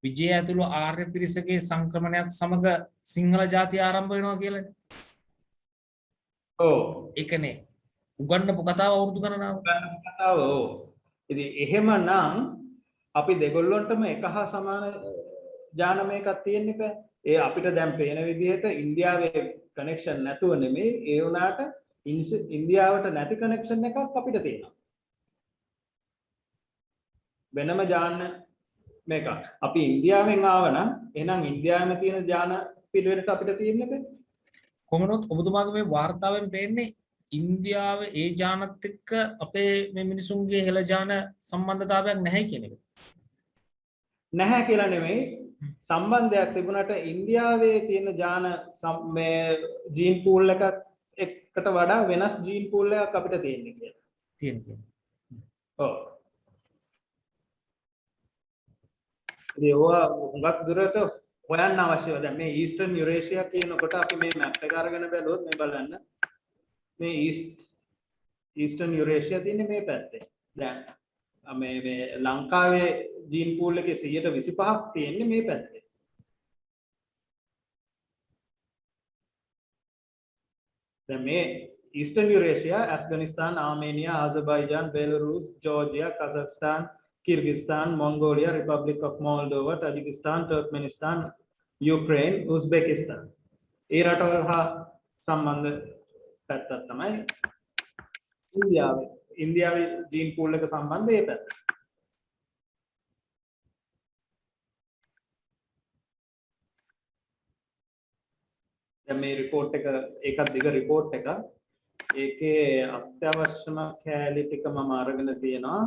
විජය ඇතුළු ආර්ය පිරිසගේ සංක්‍රමණයක් සමග සිංහල ජාතිය ආරම්භ වෙනවා කියලානේ. ඔව්. ඒකනේ උගන්වපු කතාව අවුරුදු ගණනාවක්. උගන්වපු කතාව ඔව්. ඉතින් එහෙමනම් අපි දෙගොල්ලොන්ටම එක හා සමාන ජානමයකක් තියෙන්නේ බෑ. ඒ අපිට දැන් පේන විදිහට ඉන්දියාවේ කනෙක්ෂන් නැතුව නෙමෙයි ඒ වුණාට ඉන්දියාවට නැති කනෙක්ෂන් එකක් අපිට තියෙනවා. වෙනම ජාන මේක අපි ඉන්දියාවෙන් ආවනම් එහෙනම් ඉන්දියාවේ තියෙන ජාන පිළිවෙලට අපිට තියෙන්නේ බෑ. කොහොමනොත් ඔබතුමාගේ මේ වාර්තාවෙන් පේන්නේ ඉන්දියාවේ ඒ ජානත් එක්ක අපේ මේ මිනිසුන්ගේ හෙළ ජාන සම්බන්ධතාවයක් නැහැ කියන එක. නැහැ කියලා නෙමෙයි සම්බන්ධයක් තිබුණාට ඉන්දියාවේ තියෙන ජාන මේ ජීන් පූල් එකට වඩා වෙනස් ජීන් පූල් එකක් අපිට තියෙන්නේ කියලා. තියෙනවා. ඔව්. ඒවා හුඟක් දුරට හොයන්න අවශ්‍යයි. දැන් මේ ඊස්ටර්න් යුරේෂියා කියනකොට අපි මේ මැප් එක අරගෙන බැලුවොත් මේ බලන්න. මේ ඊස්ටර්න් යුරේෂියා තියෙන්නේ මේ පැත්තේ. දැන් මේ ලංකාවේ ජීන් පූල් එකේ 125ක් තියෙන්නේ මේ පැත්තේ. දැන් මේ eastern Eurasia Afghanistan, Armenia, Azerbaijan, Belarus, Georgia, Kazakhstan, Kyrgyzstan, Mongolia, Republic of Moldova, Tajikistan, Turkmenistan, Ukraine, Uzbekistan. ඒ රටවල් හා සම්බන්ධ පැත්තක් තමයි ඉන්දියාවේ ජීන් පූල් එක සම්බන්ධ ඒ පැත්ත. දැන් මේ රිපෝට් එක ඒකත් දිග රිපෝට් එක. ඒකේ අත්‍යවශ්‍යම කැලේ ටික මම අරගෙන තියෙනවා.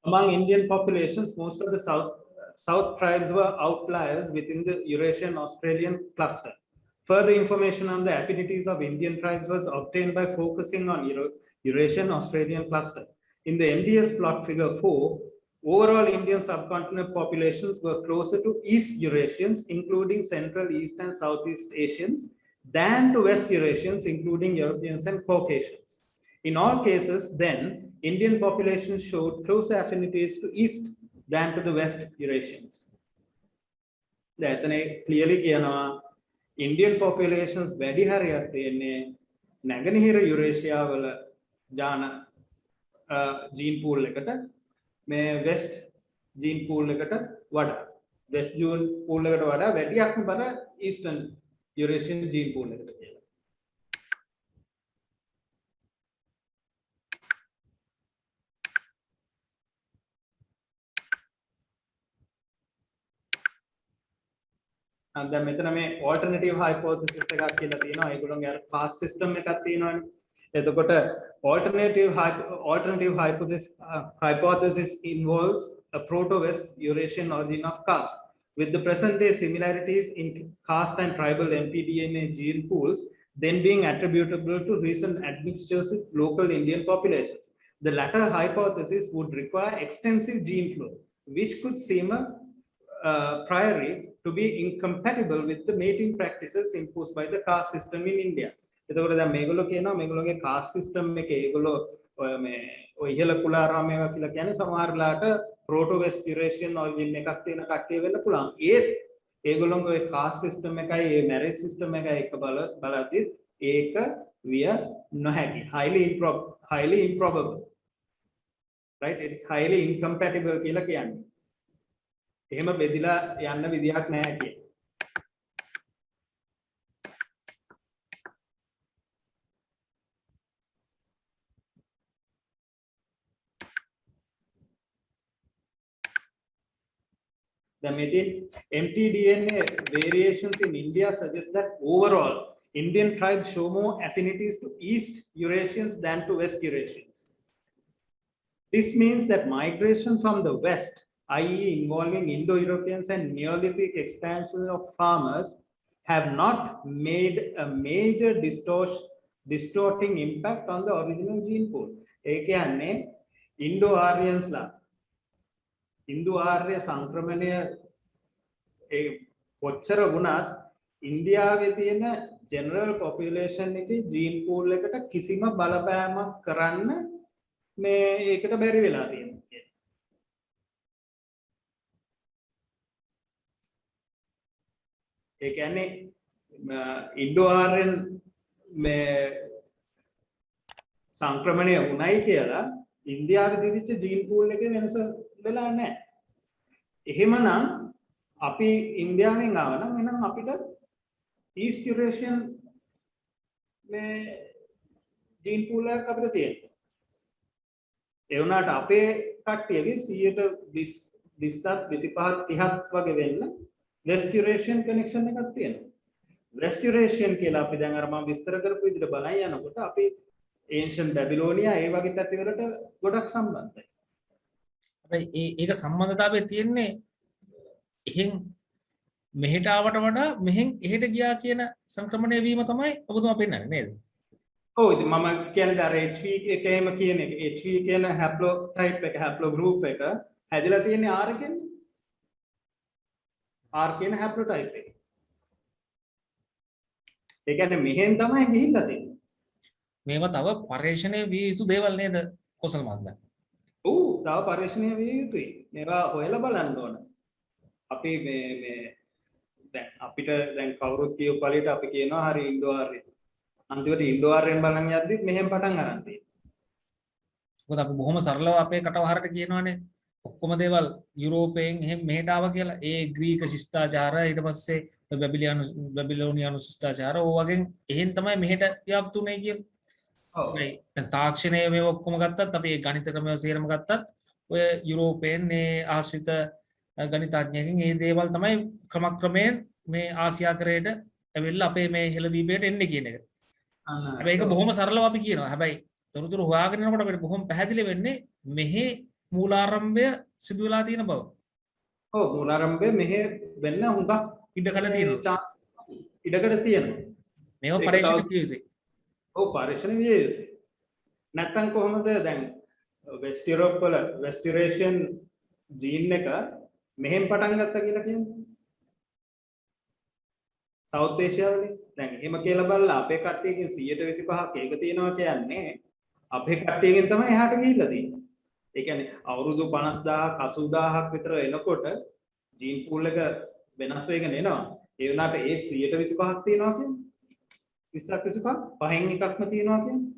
Among Indian populations, most of the South tribes were outliers within the Eurasian Australian cluster. Further information on the affinities of Indian tribes was obtained by focusing on Eurasian Australian cluster. In the MDS plot figure 4, overall Indian subcontinent populations were closer to East Eurasians, including Central, East and Southeast Asians, than to West Eurasians, including Europeans and Caucasians. In all cases, then, Indian populations showed closer affinities to East than to the West Eurasians. That clearly Indian populations very high Naganihira Eurasia wala jana gene pool ekata me West gene pool ekata wada West gene pool ekata wada වැඩියක්ම බර Eastern Eurasian gene pool එකට කියලා. දැන් මෙතන මේ alternative hypothesis එකක් කියලා තියෙනවා. ඒගොල්ලෝගේ අර caste system එකක් තියෙනවානේ. එතකොට alternative hypothesis involves a proto-West Eurasian origin of caste. With the present day similarities in caste and tribal mtDNA gene pools then being attributable to recent admixtures with local Indian populations. The latter hypothesis would require extensive gene flow, which could seem a priori to be incompatible with the mating practices imposed by the caste system in India. එතකොට දැන් මේගොල්ලෝ කියනවා මේගොල්ලෝගේ caste system එකේ ඒගොල්ලෝ ඔය ඉහළ කුලාරාමය කියලා කියන්නේ සමහරලාට proto west Eurasian origin එකක් තියෙන කට්ටිය වෙන්න පුළුවන්. ඒත් ඒගොල්ලෝගේ ඔය caste system එකයි ඒ marriage system එකයි එක බලද්දි ඒක විය නොහැකි. highly improbable. Right? It is highly incompatible කියලා කියන්නේ. එහෙම බෙදිලා යන්න විදියක් නැහැ කියන්නේ. The mtDNA variations in India suggest that overall Indian tribes show more affinities to East Eurasians than to West Eurasians. This means that migration from the West, i.e. involving Indo-Europeans and Neolithic expansion of farmers, have not made a major distorting impact on the original gene pool. ඒ කියන්නේ indoor ආර්යන්ස්ලා ඉන්දු ආර්ය සංක්‍රමණය ඒ කොච්චර වුණත් ඉන්දියාවේ තියෙන general population එකේ gene pool එකට කිසිම බලපෑමක් කරන්න මේ ඒකට බැරි වෙලා තියෙනවා. ඒ කියන්නේ ඉන්ඩෝ ආර්යන් මේ සංක්‍රමණය වුණයි කියලා ඉන්දියාවේ දිවිච්ච ජීන් පූල් එකේ වෙනස වෙලා නැහැ. එහෙමනම් අපි ඉන්දියාවෙන් ආවනම් එහෙනම් අපිට ඊස්ට් යුරේෂියන් මේ ජීන් පූල් එකක් අපිට තියෙනවා. ඒ වුණාට අපේ කට්ටියගේ 120 25 30ක් වගේ වෙන්න වෙස්ට් යුරේෂියන් කනෙක්ෂන් එකක් තියෙනවා. වෙස්ට් යුරේෂියන් කියලා අපි දැන් අර මම විස්තර කරපු විදිහට බලන් යනකොට අපි ඒන්ෂන්ට් බැබිලෝනියා ඒ වගේ පැතිවලට ගොඩක් සම්බන්ධයි. හැබැයි ඒක සම්බන්ධතාවය තියෙන්නේ එහෙන් මෙහෙට ආවට වඩා මෙහෙන් එහෙට ගියා කියන සංක්‍රමණය වීම තමයි ඔබතුමා පෙන්නන්නේ නේද? ඔව් ඉතින් මම කියන්නේ අර HV එකේම කියන එක HV කියන හැප්ලෝ ටයිප් එක හැප්ලෝ ගෲප් එක හැදිලා තියෙන්නේ R එකෙන්. R කියන හැප්ලෝ ටයිප් එක. ඒ කියන්නේ මෙහෙන් තමයි ගිහිල්ලා තියෙන්නේ. මේවා තව පරිශ්‍රණය විය යුතු දේවල් නේද කොසල් මහත්මයා? ඔව් තව පරිශ්‍රණය විය යුතුයි. මේවා හොයලා බලන්න ඕන. අපි මේ දැන් අපිට දැන් කවුරුත් කියු පළියට අපි කියනවා හරි ඉන්ඩෝ ආර්යන්. අන්තිමට ඉන්ඩෝ ආර්යන් බලන් යද්දිත් මෙහෙම පටන් අරන් තියෙනවා. මොකද අපි බොහොම සරලව අපේ කටවහරට කියනවානේ ඔක්කොම දේවල් යුරෝපයෙන් එහෙම මෙහෙට ආවා කියලා. ඒ ග්‍රීක ශිෂ්ටාචාර ඊට පස්සේ බැබිලෝනියානු ශිෂ්ටාචාර ඕ වගේ එහෙන් තමයි මෙහෙට ව්‍යාප්ත උනේ කියලා. ඔව්. දැන් තාක්ෂණය මේ ඔක්කොම ගත්තත් අපි ඒ ගණිත ක්‍රමය සේරම ගත්තත් ඔය යුරෝපයෙන් මේ ආශ්‍රිත ගණිතඥයන්ගෙන් මේ දේවල් තමයි ක්‍රමක්‍රමයෙන් මේ ආසියාකරයට ඇවිල්ලා අපේ මේ හෙළදීපයට එන්නේ කියන එක. හැබැයි ඒක බොහොම සරලව අපි කියනවා. හැබැයි තොරතුරු හොයාගෙන යනකොට අපිට බොහොම පැහැදිලි වෙන්නේ මෙහි මූලාරම්භය සිදු වෙලා තියෙන බව. ඔව් මූලාරම්භය මෙහෙ වෙන්න හුඟක් ඉඩකඩ තියෙනවා. ඉඩකඩ තියෙනවා. මේව පරීක්ෂණ කිය යුතුයි. ඔව් පරීක්ෂණ විය යුතුයි. නැත්තම් කොහොමද දැන් වෙස්ට් යුරෝප් වල වෙස්ට් යුරේෂියන් ජීන් එක මෙහෙන් පටන් ගත්තා කියලා කියන්නේ. සවුත් ඒෂියාවනේ. දැන් එහෙම කියලා බලලා අපේ කට්ටියකින් 125ක් ඒක තියෙනවා කියන්නේ අපේ කට්ටියකින් තමයි එහාට ගිහිල්ලා තියෙන්නේ. ඒ කියන්නේ අවුරුදු 50000ක් 80000ක් විතර එනකොට ජීන් පූල් එක වෙනස් වෙගෙන එනවා. ඒ වුණාට ඒත් 125ක් තියෙනවා කියන්නේ 20ක් 25ක් පහෙන් එකක්ම තියෙනවා කියන්නේ.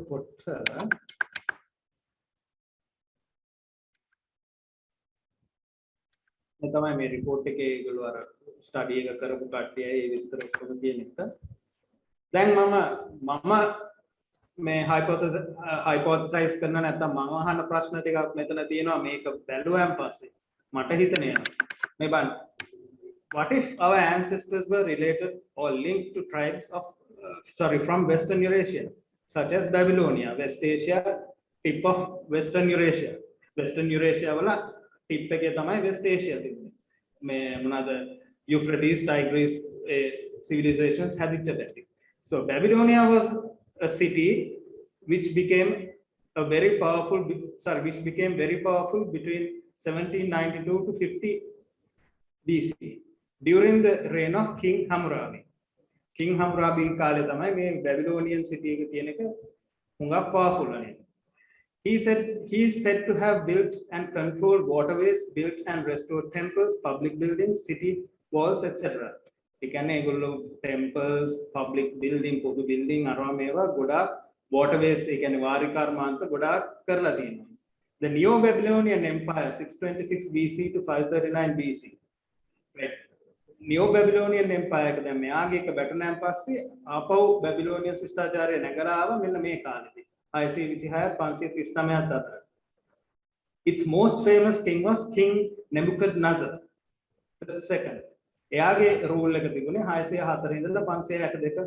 පොට්ට තමයි මේ රිපෝට් එකේ ඒගොල්ලෝ අර ස්ටඩි එක කරපු කට්ටියයි ඒ විස්තර ඔක්කොම කියන එක. දැන් මම මේ හයිපොතසයිස් කරන නැත්නම් මම අහන ප්‍රශ්න ටිකක් මෙතන තියෙනවා මේක බැලුවාන් පස්සේ මට හිතෙන යනවා. මේ බලන්න. What if our ancestors were related or linked to tribes of from Western Eurasia such as Babylonia, West Asia, tip of Western Eurasia. Western Eurasia වල ටිප් එකේ තමයි වෙස්ට් ඒෂියා තිබුණේ. මේ මොනවාද Euphrates, Tigris civilizations හැදිච්ච පැති. So Babylonia was a city which became very powerful between 1792 to 50 BC during the reign of King Hammurabi. King Hammurabi කාලේ තමයි මේ Babylonian city එක කියන එක හුඟක් powerful වෙන්නේ. He is said to have built and controlled waterways, built and restored temples, public buildings, city walls, etc. ඒ කියන්නේ ඒගොල්ලෝ temples, public building, පොදු building අරවා මේවා ගොඩාක් waterways ඒ කියන්නේ වාරි කර්මාන්ත ගොඩාක් කරලා තියෙනවා. The Neo-Babylonian Empire 626 BC to 539 BC. Right. Neo-Babylonian Empire එක දැන් මෙයාගේ එක බැටුනන් පස්සේ ආපහු බැබිලෝනියන් ශිෂ්ටාචාරය නැගලා ආවා මෙන්න මේ කාලෙදී. 526 539 අතර. Its most famous king was King Nebuchadnezzar II. එයාගේ රූල් එක තිබුණේ 604 ඉඳලා 562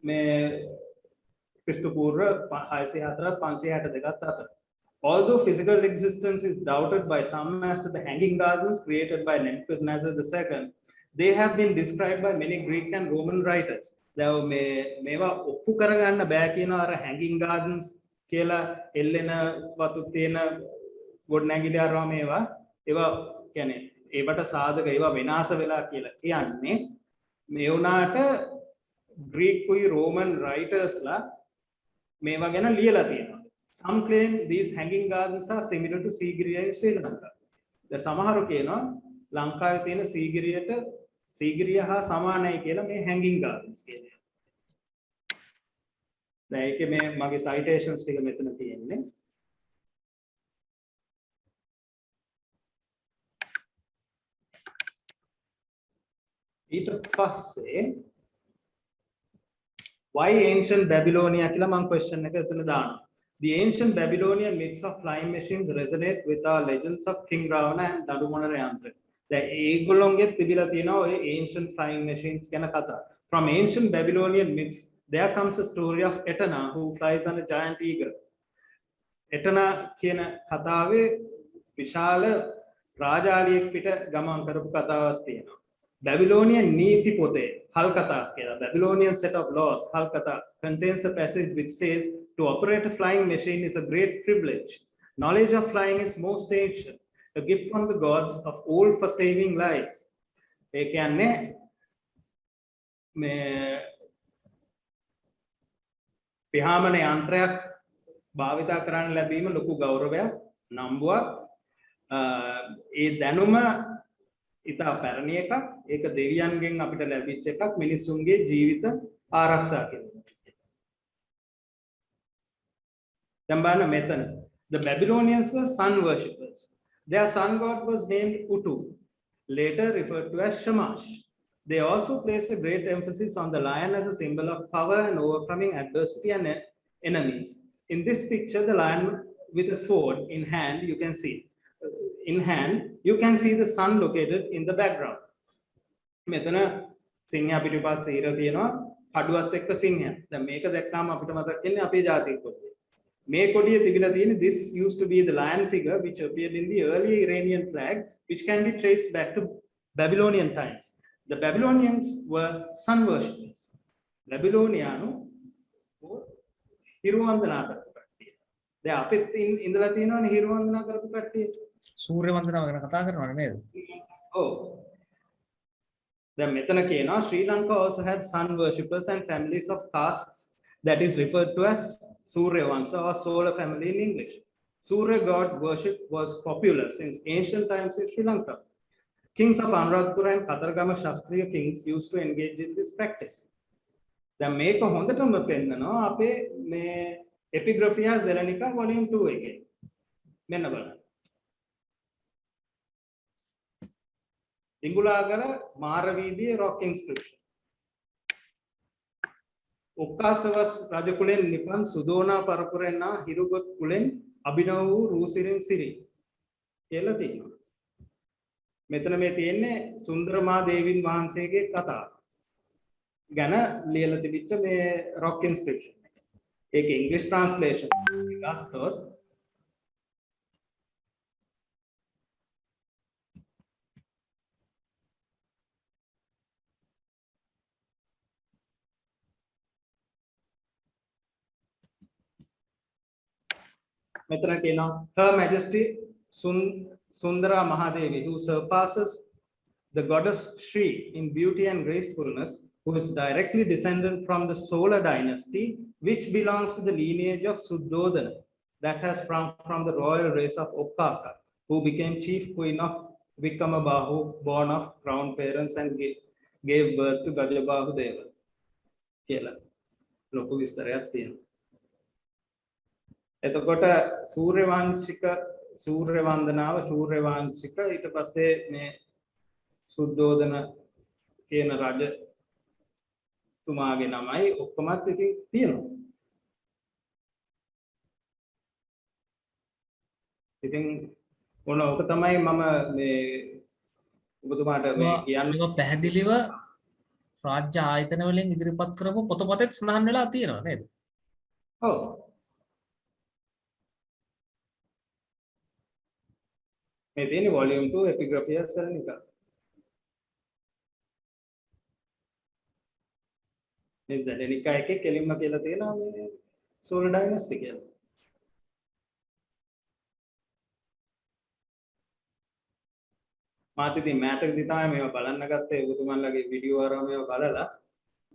මේ ක්‍රිස්තු පූර්ව 604 562 අතර. Although physical existence is doubted by some as to the hanging gardens created by Nebuchadnezzar II, they have been described by many Greek and Roman writers. දැන් මේවා ඔප්පු කරගන්න බෑ කියන අර hanging gardens කියලා එල්ලෙන වතු තියෙන ගොඩනැගිලි අරවා ඒවා කියන්නේ ඒවට සාධක ඒවා විනාශ වෙලා කියලා කියන්නේ මේ වුණාට ග්‍රීකුයි රෝමන් රයිටර්ස්ලා මේවා ගැන ලියලා තියෙනවා. Some claim these hanging gardens are similar to Sigiriya in Sri Lanka. දැන් සමහරු කියනවා ලංකාවේ තියෙන සීගිරිය හා සමානයි කියලා මේ hanging gardens කියන්නේ. දැන් ඒකේ මේ මගේ citations ටික මෙතන තියෙන්නේ. ඊට පස්සේ why ancient Babylonia කියලා මම question එක එතන දානවා. The ancient Babylonian myths of flying machines resonate with our legends of King Ravana and Dadumona Yantra. දැන් ඒගොල්ලොන්ගේ තිබිලා තියෙනවා ඔය ancient flying machines ගැන කතා. From ancient Babylonian myths there comes a story of Etana who flies on a giant eagle. Etana කියන කතාවේ විශාල රාජාලියෙක් පිට ගමන් කරපු කතාවක් තියෙනවා. Babylonian නීති පොතේ හල්කතා කියලා Babylonian set of laws හල්කතා contains a passage which says to operate a flying machine is a great privilege. Knowledge of flying is most ancient, a gift from the gods of old for saving lives. ඒ කියන්නේ මේ පිහාමන යන්ත්‍රයක් භාවිතා කරන්න ලැබීම ලොකු ගෞරවයක් නම්බුවක්. ඒ දැනුම ඉතා පැරණි එකක්. ඒක දෙවියන්ගෙන් අපිට ලැබිච්ච එකක් මිනිසුන්ගේ ජීවිත ආරක්ෂා කිරීම. දැන් බලන්න මෙතන the Babylonians were sun worshippers. Their sun god was named Utu, later referred to as Shamash. They also place a great emphasis on the lion as a symbol of power and overcoming adversity and enemies. In this picture, the lion with a sword in hand, you can see the sun located in the background. මෙතන සිංහයා පිටිපස්සේ ඉර තියෙනවා කඩුවත් එක්ක සිංහයා. දැන් මේක දැක්කාම අපිට මතක් වෙන්නේ අපේ ජාතික කොටිය. මේ කොටිය තිබිලා තියෙන්නේ this used to be the lion figure which appeared in the early Iranian flag which can be traced back to Babylonian times. The Babylonians were sun worshippers. Babylonianu හිරු වන්දනා කරපු කට්ටිය. දැන් අපිත් ඉඳලා තියෙනවනේ හිරු වන්දනා කරපු කට්ටිය. සූර්ය වන්දනාව ගැන කතා කරනවනේ නේද? ඔව්. දැන් මෙතන කියනවා Sri Lanka also had sun worshippers and families of castes that is referred to as Surya Vansa or solar family in English. Surya god worship was popular since ancient times in Sri Lanka. Kings of Anuradhapura and Katargama Shastriya kings used to engage in this practice. දැන් මේක හොඳටම පෙන්නනවා අපේ මේ Epigraphia Zelenica volume 2 එකේ. මෙන්න බලන්න. ඉංගුලාගල මාරවීදියේ rock inscription. ඔක්කාසවස් රජ කුලෙන් නිපන් සුදෝනා පරපුරෙන්නා හිරුගොත් කුලෙන් අභිනව වූ රූසිරින් සිරි කියලා තියෙනවා. මෙතන මේ තියෙන්නේ සුන්දරමා දේවින් වහන්සේගේ කතාව ගැන ලියලා තිබිච්ච මේ rock inscription. ඒක English translation ගත්තොත් මෙතන කියනවා Her Majesty Sundara Mahadevi who surpasses the goddess Shri in beauty and gracefulness, who is directly descended from the Solar dynasty which belongs to the lineage of Suddhodana that has sprung from the royal race of Okkaka, who became chief queen of Vikamabahu, born of crown parents and gave birth to Gajabahu Deva. කියලා ලොකු විස්තරයක් තියෙනවා. එතකොට සූර්ය වන්දනාව සූර්ය වංශික ඊට පස්සේ මේ සුද්ධෝදන කියන රජ තුමාගේ නමයි ඔක්කොමත් ඉතින් තියෙනවා. ඉතින් ඕක තමයි මම මේ ඔබතුමාට මේ කියන්නේ පැහැදිලිව රාජ්‍ය ආයතන වලින් ඉදිරිපත් කරපු පොතපතෙත් සඳහන් වෙලා තියෙනවා නේද? ඔව්. මේ තියෙන්නේ volume 2 Epigraphia Zelenica. මේ දැනෙනිකා එකේ කෙලින්ම කියලා තියෙනවා මේ සෝලර් ඩයිනස්ටි කියලා. මාත් ඉතින් මෑතකදී තමයි මේවා බලන්න ගත්තේ ඔබතුමන්ලගේ වීඩියෝ අරම මේවා බලලා.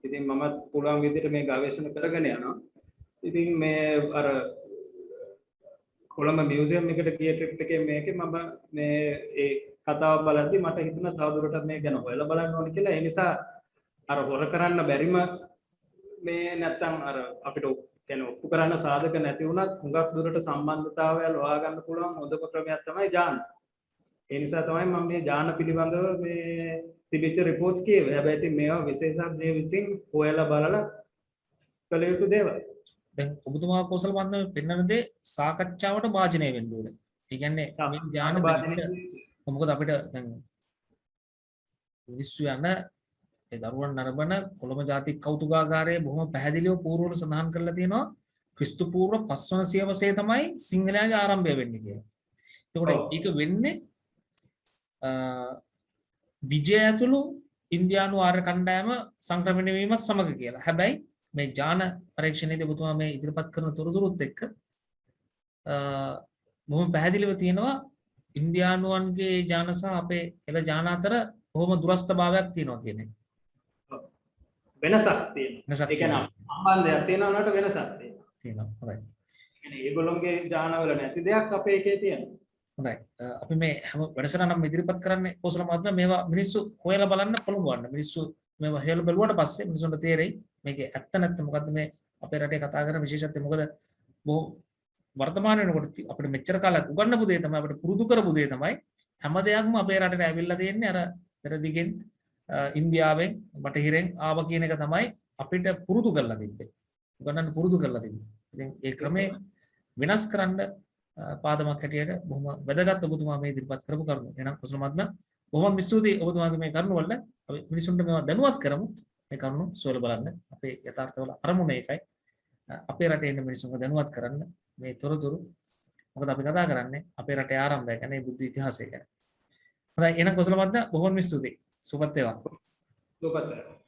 ඉතින් මම පුළුවන් විදිහට මේ ගවේෂණ කරගෙන යනවා. ඉතින් මේ අර කොළඹ මියුසියම් එකට ගිය ට්‍රිප් එකේ මේකේ මම මේ ඒ කතාව බලද්දි මට හිතුණා තවදුරටත් මේක ගැන හොයලා බලන්න ඕනේ කියලා. ඒ නිසා අර හොර කරන්න බැරිම මේ නැත්තම් අර අපිට කියන්නේ ඔප්පු කරන්න සාධක නැති වුණත් හුඟක් දුරට සම්බන්ධතාවය ලොවා ගන්න පුළුවන් හොඳම ක්‍රමයක් තමයි ඥාන. ඒ නිසා තමයි මම මේ ඥාන පිළිබඳව මේ තිබිච්ච රිපෝට්ස් කියවේ. හැබැයි ඉතින් මේවා විශේෂඥයෝ විසින් හොයලා බලලා කළ යුතු දේවල්. දැන් ඔබතුමා කෝසල් මන්දම පෙන්වන දේ සාකච්ඡාවට භාජනය වෙන්න ඕනේ. ඒ කියන්නේ මේ ඥාන මොකද අපිට දැන් මිනිස්සු යන ඒ දරුවන් නරඹන කොළඹ ජාතික කෞතුකාගාරයේ බොහොම පැහැදිලිව පූර්වවල සඳහන් කරලා තියෙනවා ක්‍රිස්තු පූර්ව 5 වන සියවසේ තමයි සිංහලයාගේ ආරම්භය වෙන්නේ කියලා. එතකොට ඒක වෙන්නේ විජය ඇතුළු ඉන්දියානු ආර්ය කණ්ඩායම සංක්‍රමණය වීමත් සමග කියලා. හැබැයි මේ ඥාන පරීක්ෂණයේදී ඔබතුමා මේ ඉදිරිපත් කරන තොරතුරුත් එක්ක බොහොම පැහැදිලිව තියෙනවා ඉන්දියානුවන්ගේ ඥාන සහ අපේ එළ ඥාන අතර බොහොම දුරස්ථභාවයක් තියෙනවා කියන එක. වෙනසක් තියෙනවා. ඒ කියන්නේ සම්බන්ධයක් තියෙනවා නට වෙනසක් තියෙනවා. හොඳයි. ඒ කියන්නේ ඒගොල්ලෝගේ ඥානවල නැති දෙයක් අපේ එකේ තියෙනවා. හොඳයි. අපි මේ හැම වැඩසටහනක්ම ඉදිරිපත් කරන්නේ කෝසල මහත්මයා මේවා මිනිස්සු හොයලා බලන්න පොළඹවන්න. මිනිස්සු මේවා හොයලා බලුවාට පස්සේ මිනිස්සුන්ට තේරෙයි මේකේ ඇත්ත නැත්ත මොකද්ද මේ අපේ රටේ කතා කරන විශේෂත්වය මොකද බොහෝ වර්තමාන වෙනකොට අපිට මෙච්චර කාලයක් උගන්වපු දේ තමයි අපිට පුරුදු කරපු දේ තමයි හැම දෙයක්ම අපේ රටට ඇවිල්ලා තියෙන්නේ අර පෙරදිගෙන් ඉන්දියාවෙන් බටහිරෙන් ආව කියන එක තමයි අපිට පුරුදු කරලා තිබ්බේ. උගන්වන්න පුරුදු කරලා තිබ්බේ. ඉතින් ඒ ක්‍රමේ වෙනස් කරන්න පාදමක් හැටියට බොහොම වැදගත් ඔබතුමා මේ ඉදිරිපත් කරපු කරුණු. එහෙනම් කුසල මහත්මයා බොහොම ස්තුතියි ඔබතුමාගේ මේ කරුණු වල අපි මිනිසුන්ට මේවා දැනුවත් කරමු. මේ කරුණු සොයලා බලන්න. අපේ යථාර්ථවල අරමුණ ඒකයි. අපේ රටේ ඉන්න මිනිසුන්ව දැනුවත් කරන්න මේ තොරතුරු. මොකද අපි කතා කරන්නේ අපේ රටේ ආරම්භය ගැන, බුද්ධ ඉතිහාසය ගැන. හොඳයි එහෙනම් කුසල මහත්මයා බොහොම ස්තුතියි. සුබත් වේවා. සුබත් වේවා.